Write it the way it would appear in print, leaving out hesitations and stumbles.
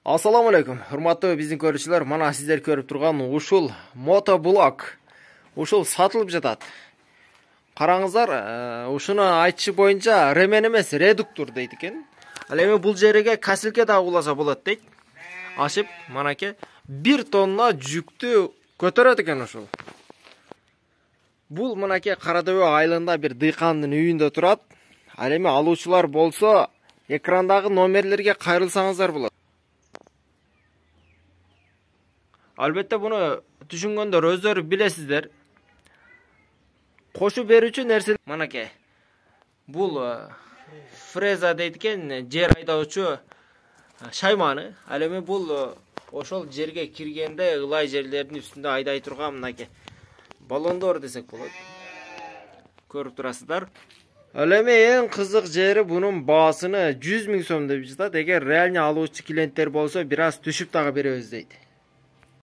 Assalamu алейкум, урматтуу биздин көрүүчүлөр. Мана сиздер көрүп турган ушул мотоблок ушул сатылып жатат. Караңыздар, ушуну айтышы боюнча ремен эмес, редуктор дейт экен. Ал эми бул жерге касилке да уласа болот дейт. Ашып, манаке 1 тонна жүктү көтөрөт экен ушул. Бул мынакей Карадөбө айылында бир дыйкандын үйүндө турат. Ал эми алуучулар болсо, экрандагы номерлерге кайрылсаңыздар болот. Албетте буну түшүнгөндөр өздөрү билесиздер. Кошуп берүүчү нерсе манакей. Бул фреза дейт экен, жер айдоочу шайманы. Ал эми бул ошол жерге киргенде ылай жерлердин үстүндө айдай турган мынакей баллондор десек болот. Көрүп турасыздар. Ал эми эң кызык жери бунун баасыны 100 000 сом деп жатат. Эгер реально алуучу клиенттер болсо, бир аз түшүп дагы беребиз дейт.